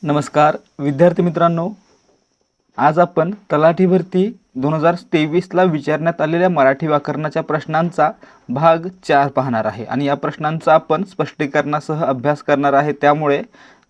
नमस्कार विद्यार्थी मित्रांनो, आज आपण तलाठी भरती 2023ला विचारण्यात आलेल्या मराठी व्याकरणाच्या प्रश्नांचा भाग 4 पाहणार आहे आणि या प्रश्नांचा आपण स्पष्टीकरणासह अभ्यास करणार आहे। त्यामुळे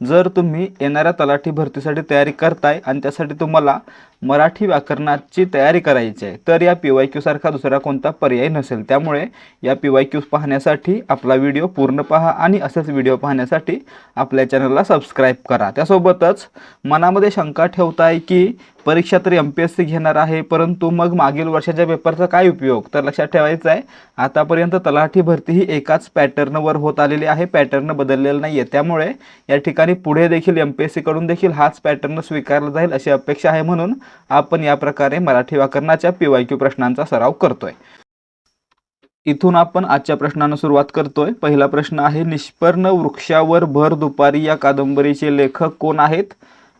जर तुम्ही येणाऱ्या तलाठी भरतीसाठी तयारी करताय आणि त्यासाठी तुम्हाला मराठी व्याकरणाची तयारी करायची आहे तर या PYQ सारखा दुसरा कोणता पर्याय नसेल। त्यामुळे या PYQ पाहण्यासाठी आपला व्हिडिओ पूर्ण पहा आणि असेच व्हिडिओ पाहण्यासाठी आपल्या चॅनलला सबस्क्राइब करा। त्यासोबतच मनामध्ये शंका ठेवताय की परीक्षा तर MPSC घेणार आहे, परंतु मग मागील वर्षाच्या पेपरचा काय उपयोग, तर लक्षात ठेवायचं आहे आतापर्यंत तलाठी भरती ही एकाच पॅटर्नवर होत आलेली आहे, पॅटर्न बदललेला नाहीये। त्यामुळे या ठिकाणी पुढे देखील MPSC कडून देखील हाच पॅटर्न स्वीकारला जाईल अशी अपेक्षा आहे, म्हणून आपण या प्रकारे मराठी व्याकरणाच्या PYQ प्रश्नांचा सराव करतोय। इथून आपण आजच्या प्रश्नांना सुरुवात करतोय। पहिला प्रश्न आहे, निष्पर्ण वृक्षावर भर दुपारी या कादंबरीचे लेखक कोण आहेत?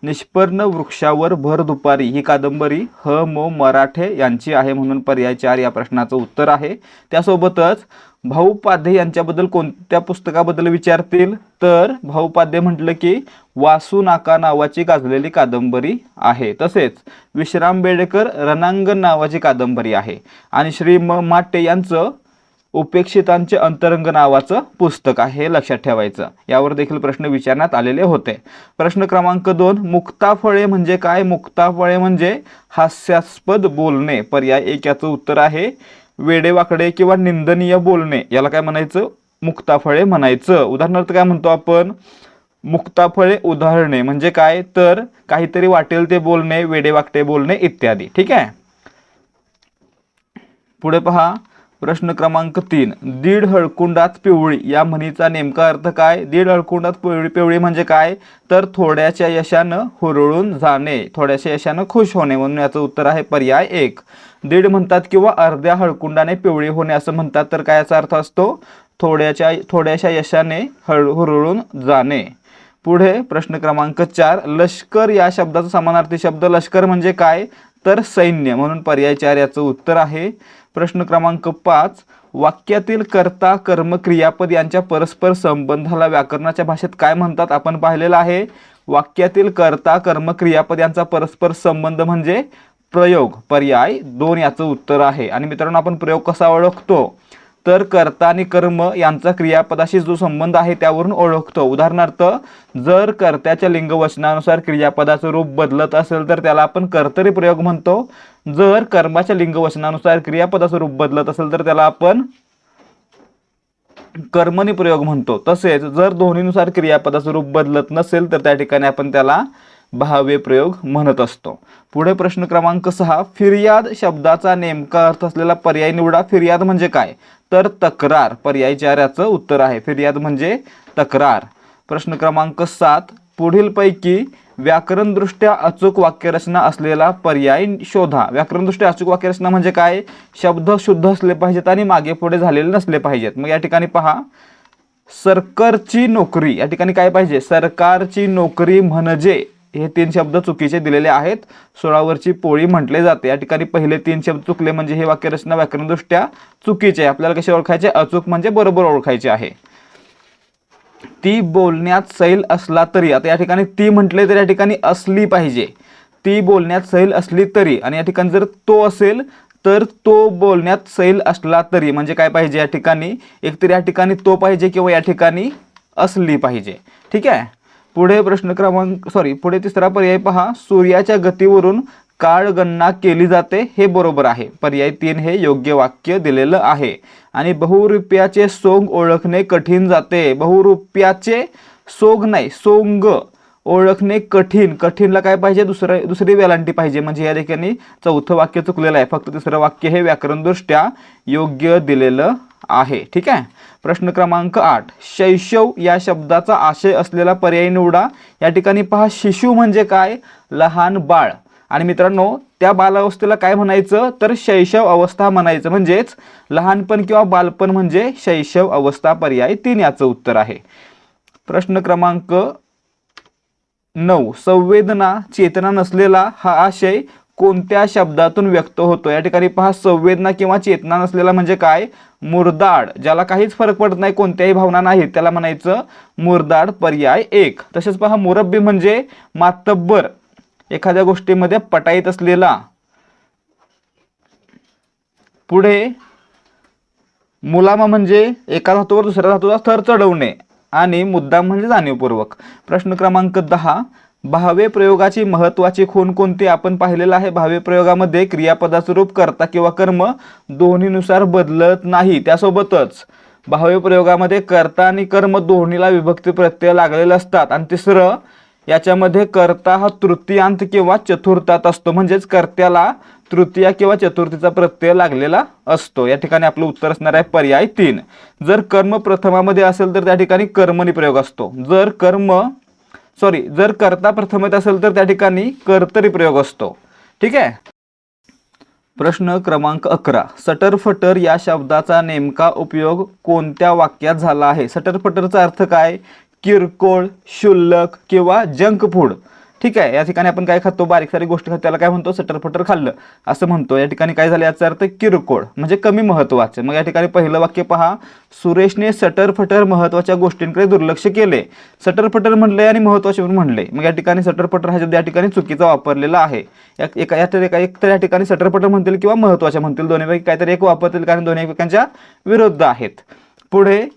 निष्पर्ण वृक्षावर भर दुपारी ही कादंबरी ह.मो. मराठे यांची आहे, म्हणून पर्याय 4 या प्रश्नाचं उत्तर आहे। त्यासोबतच भाऊ पाध्ये यांच्याबद्दल कोणत्या पुस्तकाबद्दल विचारतील, तर भाऊ पाध्ये म्हटलं की वासू नाका नावाची गाजलेली कादंबरी आहे। तसेच विश्राम बेडेकर रणांगण नावाची कादंबरी आहे आणि श्री म माटे यांचं उपेक्षितांचे अंतरंग नावाचं पुस्तक आहे, हे लक्षात ठेवायचं। यावर देखील प्रश्न विचारण्यात आलेले होते। प्रश्न क्रमांक 2, मुक्ताफळे म्हणजे काय? मुक्ताफळे म्हणजे हास्यास्पद बोलणे, पर्याय 1 याचं उत्तर आहे। वेडेवाकडे किंवा निंदनीय बोलणे याला काय म्हणायचं? मुक्ताफळे म्हणायचं। उदाहरणार्थ काय म्हणतो आपण? मुक्ताफळे उदाहरणे म्हणजे काय, तर काहीतरी वाटेल ते बोलणे, वेडेवाकडे बोलणे इत्यादी। ठीक आहे, पुढे पहा प्रश्न क्रमांक 3, दीड हळकुंडात पिवळी या म्हणीचा नेमका अर्थ काय? दीड हळकुंडात पिवळी म्हणजे काय, तर थोड्याच्या यशानं हुरळून जाणे, थोड्याशा यशानं खुश होणे, म्हणून याचं उत्तर आहे पर्याय 1। दीड म्हणतात किंवा अर्ध्या हळकुंडाने पिवळी होणे असं म्हणतात, तर काय याचा अर्थ असतो? थोड्याशा यशाने हुरळून जाणे। पुढे प्रश्न क्रमांक 4, लष्कर या शब्दाचा समानार्थी शब्द लष्कर म्हणजे काय, तर सैन्य, म्हणून पर्याय 4 याचं उत्तर आहे। प्रश्न क्रमांक 5, वाक्यातील कर्ता कर्म क्रियापद यांच्या परस्पर संबंधाला व्याकरणाच्या भाषेत काय म्हणतात? आपण पाहिलेलं आहे वाक्यातील कर्ता कर्म क्रियापद यांचा परस्पर संबंध म्हणजे प्रयोग, पर्याय 2 याचं उत्तर आहे। आणि मित्रांनो, आपण प्रयोग कसा ओळखतो, तर कर्ता आणि कर्म यांचा क्रियापदाशी जो संबंध आहे त्यावरून ओळखतो। उदाहरणार्थ, जर कर्त्याच्या लिंगवचनानुसार क्रियापदाचं रूप बदलत असेल तर त्याला आपण कर्तरी प्रयोग म्हणतो। जर कर्माच्या लिंगवचनानुसार क्रियापदाचं रूप बदलत असेल तर त्याला आपण कर्मणी प्रयोग म्हणतो। तसेच जर दोन्हीनुसार क्रियापदाचं रूप बदलत नसेल तर त्या ठिकाणी आपण त्याला भाव्य प्रयोग म्हणत असतो। पुढे प्रश्न क्रमांक 6, फिर्याद शब्दाचा नेमका अर्थ असलेला पर्याय निवडा। फिर्याद म्हणजे काय, तर तक्रार, पर्याय 4 याचं उत्तर आहे। फिर्याद म्हणजे तक्रार। प्रश्न क्रमांक 7, पुढीलपैकी व्याकरणदृष्ट्या अचूक वाक्यरचना असलेला पर्याय शोधा। व्याकरणदृष्ट्या अचूक वाक्यरचना म्हणजे काय? शब्द शुद्ध असले पाहिजेत आणि मागे पुढे झालेले नसले पाहिजेत। मग या ठिकाणी पहा, सरकारची नोकरी, या ठिकाणी काय पाहिजे? सरकारची नोकरी म्हणजे, हे 3 शब्द चुकीचे दिलेले आहेत, 16 वरची पोळी म्हटले जाते। या ठिकाणी पहिले 3 शब्द चुकले म्हणजे हे वाक्यरचना व्याकरणदृष्ट्या चुकीचे आहे। आपल्याला कसे ओळखायचे? अचूक म्हणजे बरोबर ओळखायचे आहे। ती बोलण्यात सैल असला तरी, आता या ठिकाणी ती म्हटले तर या ठिकाणी असली पाहिजे, ती बोलण्यात सैल असली तरी, आणि या ठिकाणी जर तो असेल तर तो बोलण्यात सैल असला तरी म्हणजे काय पाहिजे? या ठिकाणी एकतर या ठिकाणी तो पाहिजे किंवा या ठिकाणी असली पाहिजे। ठीक आहे, पुढे प्रश्न क्रमांक पुढे तिसरा पर्याय पहा, सूर्याच्या गतीवरून काळगणना केली जाते, हे बरोबर आहे, पर्याय 3 हे योग्य वाक्य दिलेलं आहे। आणि बहुरूप्याचे सोंग ओळखणे कठीण जाते, बहुरूप्याचे सोंग नाही, सोंग ओळखणे कठीण, कठीणला काय पाहिजे? दुसरी वेलांटी पाहिजे, म्हणजे या ठिकाणी चौथं वाक्य चुकलेलं आहे, फक्त तिसरं वाक्य हे व्याकरणदृष्ट्या योग्य दिलेलं आहे। ठीक आहे, प्रश्न क्रमांक 8, शैशव या शब्दाचा आशय असलेला पर्याय निवडा। या ठिकाणी पहा, शिशु म्हणजे काय? लहान बाळ, आणि मित्रांनो त्या बालावस्थेला काय म्हणायचं? तर शैशव अवस्था म्हणायचं, म्हणजेच लहानपण किंवा बालपण म्हणजे शैशव अवस्था, पर्याय 3 याचं उत्तर आहे। प्रश्न क्रमांक 9, संवेदना चेतना नसलेला हा आशय कोणत्या शब्दातून व्यक्त होतो? या ठिकाणी पहा, संवेदना किंवा चेतना नसलेला म्हणजे काय? मुरदाड. ज्याला काहीच फरक पडत नाही, कोणत्याही भावना नाहीत, त्याला म्हणायचं मुरदाड, पर्याय 1. तसेच पहा, मुरब्बी म्हणजे मातब्बर, एखाद्या गोष्टीमध्ये पटाईत असलेला. पुढे मुलामा म्हणजे एका धातूवर दुसऱ्या धातूचा थर चढवणे, आणि मुद्दाम म्हणजे जाणीवपूर्वक. प्रश्न क्रमांक 10, भावे प्रयोगाची महत्वाची खूण कोणती? आपण पाहिलेलं आहे, भावे प्रयोगामध्ये क्रियापदाचं रूप कर्ता किंवा कर्म दोन्हीनुसार बदलत नाही. त्यासोबतच भावे प्रयोगामध्ये कर्ता आणि कर्म दोन्हीला विभक्ती प्रत्यय लागलेले असतात. आणि तिसरं, याच्यामध्ये कर्ता हा तृतीयांत किंवा चतुर्थात असतो, म्हणजेच कर्त्याला तृतीय किंवा चतुर्थीचा प्रत्यय लागलेला असतो. या ठिकाणी आपलं उत्तर असणार आहे पर्याय 3. जर कर्म प्रथमामध्ये असेल तर त्या ठिकाणी कर्मणी प्रयोग असतो. जर कर्ता प्रथमेत असेल तर त्या ठिकाणी कर्तरी प्रयोग असतो. ठीक आहे. प्रश्न क्रमांक 11, सटरफटर या शब्दाचा नेमका उपयोग कोणत्या वाक्यात झाला आहे? सटरफटरचा अर्थ काय? किरकोळ, क्षुल्लक किंवा जंक फूड. ठीक आहे. या ठिकाणी आपण काय खातो? बारीक सारी गोष्ट खातो, त्याला काय म्हणतो? सटरफटर खाल्लं असं म्हणतो. या ठिकाणी काय झालं? याचा अर्थ किरकोळ म्हणजे कमी महत्वाचे. मग या ठिकाणी पहिलं वाक्य पहा, सुरेशने सटरफटर महत्वाच्या गोष्टींकडे दुर्लक्ष केले. सटरफटर म्हणले आणि महत्वाचे म्हणले. मग या ठिकाणी सटरफटर हा शब्द या ठिकाणी चुकीचा वापरलेला आहे. एक तर या ठिकाणी सटरफटर म्हणतील किंवा महत्वाचे म्हणतील, दोन्हीपैकी काहीतरी एक वापरतील, कारण दोन्ही एकमेकांच्या विरुद्ध आहेत. पुढे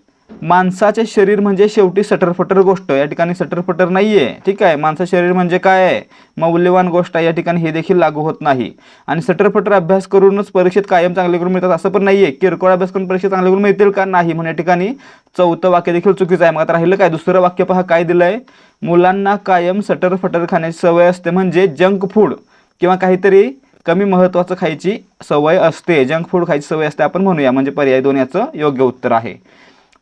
माणसाचे शरीर म्हणजे शेवटी सटरफटर गोष्ट. या ठिकाणी सटरफटर नाहीये. ठीक आहे. माणसाचे शरीर म्हणजे काय आहे? मौल्यवान गोष्ट आहे. या ठिकाणी हे देखील लागू होत नाही. आणि सटरफटर अभ्यास करूनच परीक्षेत कायम चांगले गुण मिळतात असं पण नाहीये. किरकोळ अभ्यास करून परीक्षेत चांगले गुण मिळतील का? नाही. म्हणून या ठिकाणी चौथं वाक्य देखील चुकीचं आहे. मग आता राहिलं काय? दुसरं वाक्य पहा, काय दिलंय? मुलांना कायम सटरफटर खाण्याची सवय असते, म्हणजे जंक फूड किंवा काहीतरी कमी महत्वाचं खायची सवय असते, जंक फूड खायची सवय असते आपण म्हणूया. म्हणजे पर्याय 2 याचं योग्य उत्तर आहे.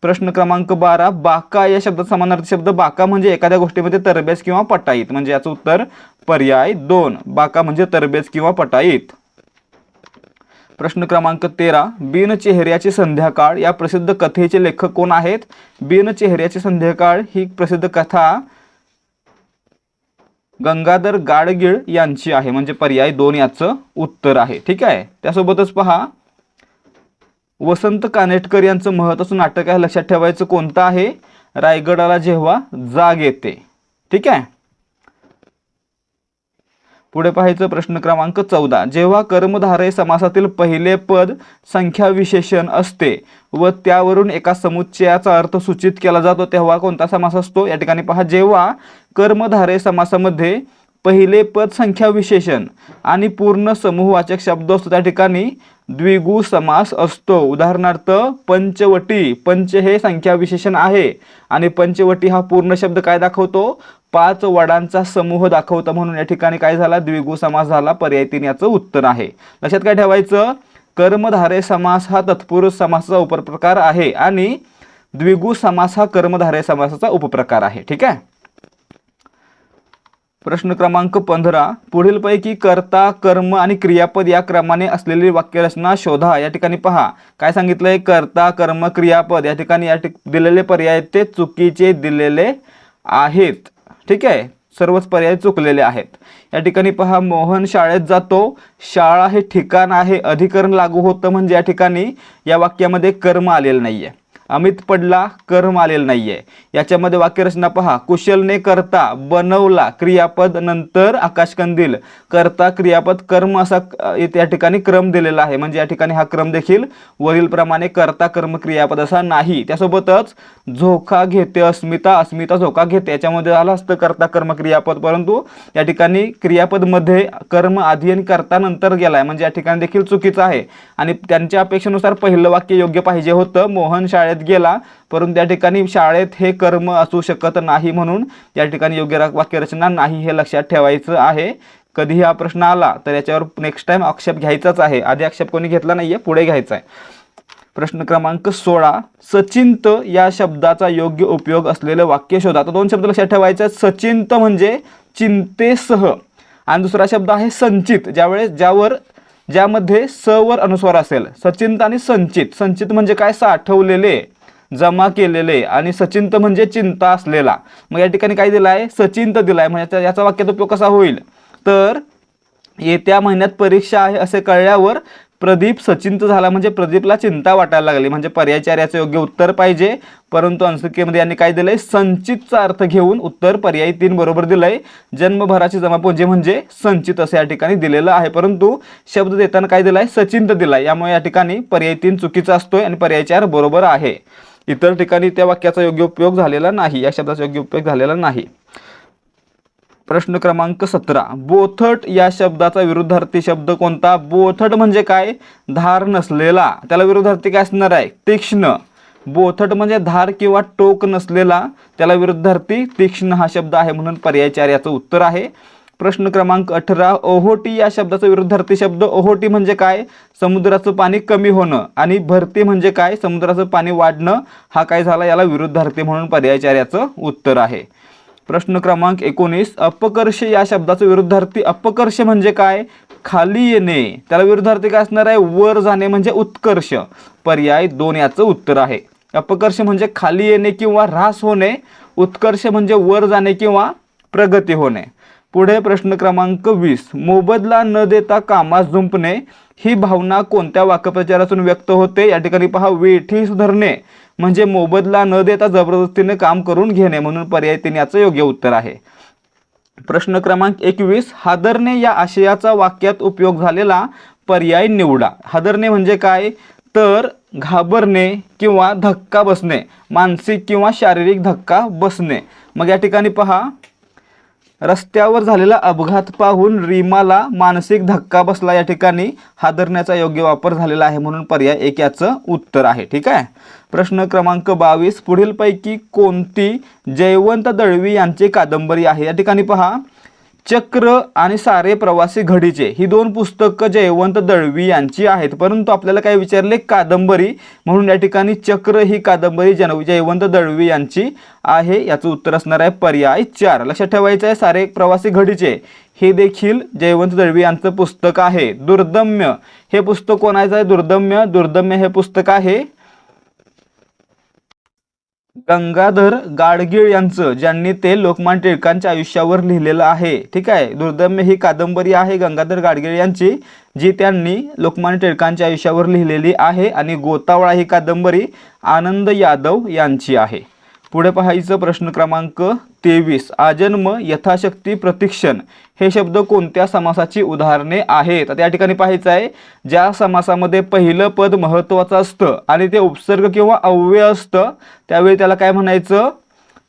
प्रश्न क्रमांक 12, बाका या शब्दात समानार्थी शब्द. बाका म्हणजे एखाद्या गोष्टीमध्ये तरबेज किंवा पटाईत, म्हणजे याचं उत्तर पर्याय 2. बाका म्हणजे तरबेज किंवा पटाईत. प्रश्न क्रमांक 13, बिन चेहऱ्याची संध्याकाळ या प्रसिद्ध कथेचे लेखक कोण आहेत? बिन चेहऱ्याची संध्याकाळ ही प्रसिद्ध कथा गंगाधर गाडगीळ यांची आहे, म्हणजे पर्याय 2 याचं उत्तर आहे. ठीक आहे. त्यासोबतच पहा, वसंत कानेटकर यांचं महत्त्वाचं नाटक आहे, लक्षात ठेवायचं कोणतं आहे? रायगडाला जेव्हा जाग येते. ठीक आहे. पुढे पाहायचं प्रश्न क्रमांक 14, जेव्हा कर्मधारय समासातील पहिले पद संख्या विशेषण असते व त्यावरून एका समुच्चयाचा अर्थ सूचित केला जातो तेव्हा कोणता समास असतो? या ठिकाणी पहा, जेव्हा कर्मधारय समासामध्ये पहिले पद संख्या विशेषण आणि पूर्ण समूहवाचक शब्द असतो त्या ठिकाणी द्विगु समास असतो. उदाहरणार्थ पंचवटी, पंच हे संख्या विशेषण आहे आणि पंचवटी हा पूर्ण शब्द काय दाखवतो? 5 वडांचा समूह दाखवतो. म्हणून या ठिकाणी काय झाला? द्विगु समास झाला. पर्याय 3 याचं उत्तर आहे. लक्षात काय ठेवायचं? कर्मधारय समास हा तत्पुरुष समासाचा उपप्रकार आहे आणि द्विगु समास हा कर्मधारय समासाचा उपप्रकार आहे. ठीक आहे. प्रश्न क्रमांक 15, पुढीलपैकी कर्ता, कर्म आणि क्रियापद या क्रमाने असलेली वाक्यरचना शोधा. या ठिकाणी पहा, काय सांगितलंय? कर्ता, कर्म, क्रियापद. या ठिकाणी दिलेले पर्याय ते चुकीचे दिलेले आहेत. ठीक आहे. सर्वच पर्याय चुकलेले आहेत. या ठिकाणी पहा, मोहन शाळेत जातो. शाळा हे ठिकाण आहे, अधिकरण लागू होतं, म्हणजे या ठिकाणी या वाक्यामध्ये कर्म आलेलं नाहीये. अमित पडला, कर्म आलेलं नाहीये. याच्यामध्ये वाक्यरचना पहा, कुशलने करता बनवला, क्रियापद नंतर आकाशकंदील, करता क्रियापद कर्म असा या ठिकाणी क्रम दिलेला आहे, म्हणजे या ठिकाणी हा क्रम देखील वरील प्रमाणे करता कर्म क्रियापद असा नाही. त्यासोबतच झोका घेते अस्मिता, अस्मिता झोका घेते, याच्यामध्ये आलं असतं करता कर्म क्रियापद, परंतु या ठिकाणी क्रियापद मध्ये कर्म आधी आणि करता नंतर गेलाय, म्हणजे या ठिकाणी देखील चुकीचं आहे. आणि त्यांच्या अपेक्षेनुसार पहिलं वाक्य योग्य पाहिजे होतं, मोहन शाळेत गेला, परंतु त्या ठिकाणी शाळेत हे कर्म असू शकत नाही, म्हणून या ठिकाणी योग्य वाक्यरचना नाही, हे लक्षात ठेवायचं आहे. कधीही हा प्रश्न आला तर याच्यावर नेक्स्ट टाइम आक्षेप घ्यायचाच आहे. आधी आक्षेप कोणी घेतला नाहीये, पुढे घ्यायचा आहे. प्रश्न क्रमांक 16, सचिंत या शब्दाचा योग्य उपयोग असलेलं वाक्य शोधा. आता 2 शब्द लक्षात ठेवायचे. सचिंत म्हणजे चिंतेसह, आणि दुसरा शब्द आहे संचित, ज्यामध्ये स वर अनुस्वार असेल. सचिंत आणि संचित. संचित म्हणजे काय? साठवलेले, जमा केलेले, आणि सचिंत म्हणजे चिंता असलेला. मग या ठिकाणी काय दिलाय? सचिंत दिलाय. म्हणजे याचा वाक्यात उपयोग कसा होईल? तर येत्या महिन्यात परीक्षा आहे असे कळल्यावर प्रदीप सचिंत झाला, म्हणजे प्रदीपला चिंता वाटायला लागली, म्हणजे पर्याय 4 याचं योग्य उत्तर पाहिजे. परंतु अनुसूचिकेमध्ये यांनी काय दिलंय, संचितचा अर्थ घेऊन उत्तर पर्याय 3 बरोबर दिलंय. जन्मभराची जमापुंजी म्हणजे संचित असं या ठिकाणी दिलेलं आहे, परंतु शब्द देताना काय दिलाय, सचिंत दिलाय. यामुळे या ठिकाणी पर्याय 3 चुकीचा असतोय आणि पर्याय 4 बरोबर आहे. इतर ठिकाणी त्या वाक्याचा योग्य उपयोग झालेला नाही, या शब्दाचा योग्य उपयोग झालेला नाही. प्रश्न क्रमांक 17, बोथट या शब्दाचा विरुद्धार्थी शब्द कोणता? बोथट म्हणजे काय, धार नसलेला. त्याला विरुद्धार्थी काय असणार आहे, तीक्ष्ण. बोथट म्हणजे धार किंवा टोक नसलेला, त्याला विरुद्धार्थी तीक्ष्ण हा शब्द आहे, म्हणून पर्याय 4 याचं उत्तर आहे. प्रश्न क्रमांक 18, ओहोटी या शब्दाचा विरुद्धार्थी शब्द. ओहोटी म्हणजे काय, समुद्राचं पाणी कमी होणं, आणि भरती म्हणजे काय, समुद्राचं पाणी वाढणं. हा काय झाला, याला विरुद्धार्थी, म्हणून पर्याय 4 याचं उत्तर आहे. प्रश्न क्रमांक 19, अपकर्ष या शब्दाचं विरुद्धार्थी. अपकर्ष म्हणजे काय, खाली येणे. त्याला विरुद्धार्थी काय असणार आहे, वर जाणे म्हणजे उत्कर्ष. पर्याय 2 याचं उत्तर आहे. अपकर्ष म्हणजे खाली येणे किंवा ऱ्हास होणे, उत्कर्ष म्हणजे वर जाणे किंवा प्रगती होणे. पुढे प्रश्न क्रमांक 20, मोबदला न देता कामास जुंपणे ही भावना कोणत्या वाक्प्रचारातून व्यक्त होते? या ठिकाणी पहा, वेठी सुधारणे म्हणजे मोबदला न देता जबरदस्तीने काम करून घेणे, म्हणून पर्याय 3 याचं योग्य उत्तर आहे. प्रश्न क्रमांक 21, हादरणे या आशयाचा वाक्यात उपयोग झालेला पर्याय निवडा. हादरणे म्हणजे काय, तर घाबरणे किंवा धक्का बसणे, मानसिक किंवा शारीरिक धक्का बसणे. मग या ठिकाणी पहा, रस्त्यावर झालेला अपघात पाहून रीमाला मानसिक धक्का बसला, या ठिकाणी हादरण्याचा योग्य वापर झालेला आहे, म्हणून पर्याय 1 याचं उत्तर आहे. ठीक आहे. प्रश्न क्रमांक 22, पुढीलपैकी कोणती जयवंत दळवी यांची कादंबरी आहे? या ठिकाणी पहा, चक्र आणि सारे प्रवासी घडीचे ही 2 पुस्तकं जयवंत दळवी यांची आहेत, परंतु आपल्याला काय विचारले, कादंबरी, म्हणून या ठिकाणी चक्र ही कादंबरी जयवंत दळवी यांची आहे. याचं उत्तर असणार आहे पर्याय 4. लक्षात ठेवायचं आहे, सारे प्रवासी घडीचे हे देखील जयवंत दळवी यांचं पुस्तक आहे. दुर्दम्य हे पुस्तक कोणाचं आहे, दुर्दम्य हे पुस्तक आहे गंगाधर गाडगीळ यांचं, ज्यांनी ते लोकमान्य टिळकांच्या आयुष्यावर लिहिलेलं आहे. ठीक आहे. दुर्दम्य ही कादंबरी आहे गंगाधर गाडगीळ यांची, जी त्यांनी लोकमान्य टिळकांच्या आयुष्यावर लिहिलेली आहे, आणि गोतावळा ही कादंबरी आनंद यादव यांची आहे. पुढे पाहायचं प्रश्न क्रमांक 23, आजन्म, यथाशक्ती, प्रतिक्षण हे शब्द कोणत्या समासाची उदाहरणे आहेत? आता या ठिकाणी पाहायचं आहे, ज्या समासामध्ये पहिलं पद महत्त्वाचं असतं आणि ते उपसर्ग किंवा अव्यय असतं, त्यावेळी त्याला काय म्हणायचं,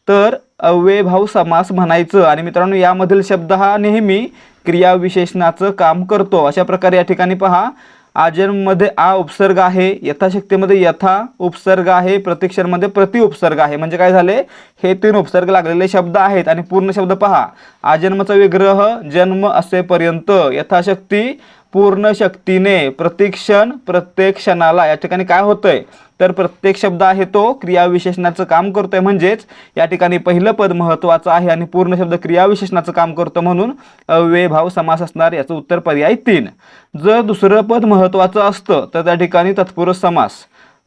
तर अव्ययभाव समास म्हणायचं. आणि मित्रांनो, यामधील शब्द हा नेहमी क्रियाविशेषणाचं काम करतो. अशा प्रकारे या ठिकाणी पहा, आजन्ममध्ये आ उपसर्ग आहे, यथाशक्तीमध्ये यथा उपसर्ग आहे, प्रतिक्षणमध्ये प्रति उपसर्ग आहे. म्हणजे काय झाले, हे 3 उपसर्ग लागलेले शब्द आहेत. आणि पूर्ण शब्द पहा, आजन्मचा विग्रह जन्म असेपर्यंत, यथाशक्ती पूर्ण शक्तीने, प्रतिक्षण प्रत्येक क्षणाला. या ठिकाणी काय होतंय, तर प्रत्येक शब्द आहे तो क्रियाविशेषणाचं काम करतोय, म्हणजेच या ठिकाणी पहिलं पद महत्त्वाचं आहे आणि पूर्ण शब्द क्रियाविशेषणाचं काम करतो, म्हणून अव्ययभाव समास असणार. याचं उत्तर पर्याय 3. जर दुसरं पद महत्त्वाचं असतं तर त्या ठिकाणी तत्पुरुष समास.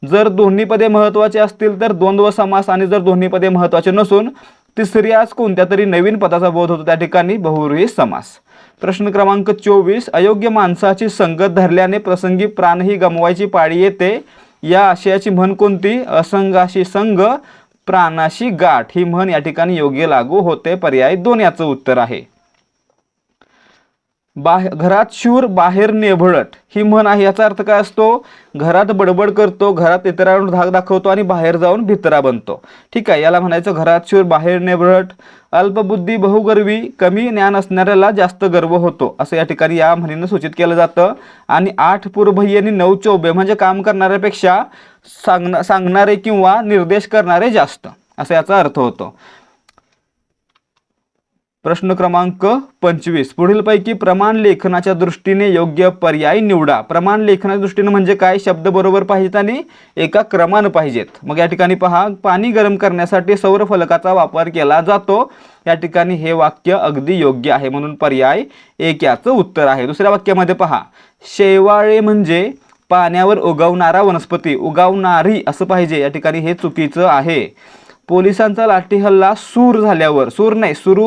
जर दोन्ही पदे महत्त्वाचे असतील तर द्वंद्व समास, आणि जर दोन्ही पदे महत्त्वाचे नसून तिसऱ्याच कोणत्या तरी नवीन पदाचा बोध होतो, त्या ठिकाणी बहुव्रीही समास. प्रश्न क्रमांक 24, अयोग्य माणसाची संगत धरल्याने प्रसंगी प्राणही गमवायची पाळी येते, या आशयाची म्हण कोणती? असंगाशी संग, प्राणाशी गाठ ही म्हण या ठिकाणी योग्य लागू होते. पर्याय 2 याचं उत्तर आहे. घरात शूर बाहेर नेभळट ही म्हण आहे. याचा अर्थ काय असतो? घरात बडबड करतो, घरात इतरांवर धाक दाखवतो आणि बाहेर जाऊन भित्रा बनतो. ठीक आहे, याला म्हणायचं घरात शूर बाहेर नेभळट. अल्पबुद्धी बहुगर्वी, कमी ज्ञान असणाऱ्याला जास्त गर्व होतो, असं या ठिकाणी या म्हणीनं सूचित केलं जातं. आणि 8 पुरभई आणि 9 चौबे म्हणजे काम करणाऱ्यापेक्षा सांगणारे किंवा निर्देश करणारे जास्त, असा याचा अर्थ होतो. प्रश्न क्रमांक 25, पुढीलपैकी प्रमाण लेखनाच्या दृष्टीने योग्य पर्याय निवडा. प्रमाण लेखनाच्या दृष्टीने म्हणजे काय? शब्द बरोबर पाहिजेत आणि एका क्रमानं पाहिजेत. मग या ठिकाणी पहा, पाणी गरम करण्यासाठी सौर फलकाचा वापर केला जातो. या ठिकाणी हे वाक्य अगदी योग्य आहे, म्हणून पर्याय 1 याचं उत्तर आहे. दुसऱ्या वाक्यामध्ये पहा, शेवाळे म्हणजे पाण्यावर उगवणारा वनस्पती, उगवणारी असं पाहिजे. या ठिकाणी हे चुकीचं आहे. पोलिसांचा लाठी हल्ला सुरू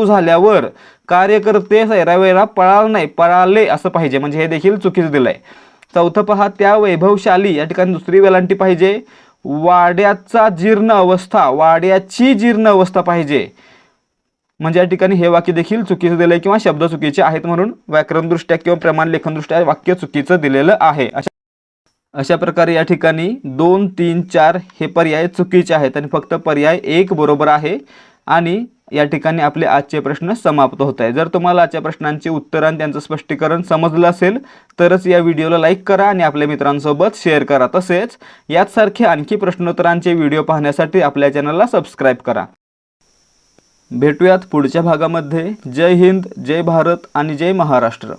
झाल्यावर कार्यकर्ते सैरावैरा पळाले असं पाहिजे, म्हणजे हे देखील चुकीचं दिलंय. चौथं पहा, त्या वैभवशाली, या ठिकाणी दुसरी वेलांटी पाहिजे. वाड्याची जीर्ण अवस्था पाहिजे, म्हणजे या ठिकाणी हे वाक्य देखील चुकीचं दिलंय किंवा शब्द चुकीचे आहेत, म्हणून व्याकरणदृष्ट्या किंवा प्रमाण लेखनदृष्ट्या वाक्य चुकीचं दिलेलं आहे. अशा प्रकारे या ठिकाणी 2, 3, 4 हे पर्याय चुकीचे आहेत आणि फक्त पर्याय 1 बरोबर आहे. आणि या ठिकाणी आपले आजचे प्रश्न समाप्त होत आहे. जर तुम्हाला आजच्या प्रश्नांची उत्तरं आणि त्यांचं स्पष्टीकरण समजलं असेल तरच या व्हिडिओला लाईक करा आणि आपल्या मित्रांसोबत शेअर करा. तसेच याचसारखे आणखी प्रश्नोत्तरांचे व्हिडिओ पाहण्यासाठी आपल्या चॅनलला सबस्क्राईब करा. भेटूयात पुढच्या भागामध्ये. जय हिंद, जय भारत आणि जय महाराष्ट्र.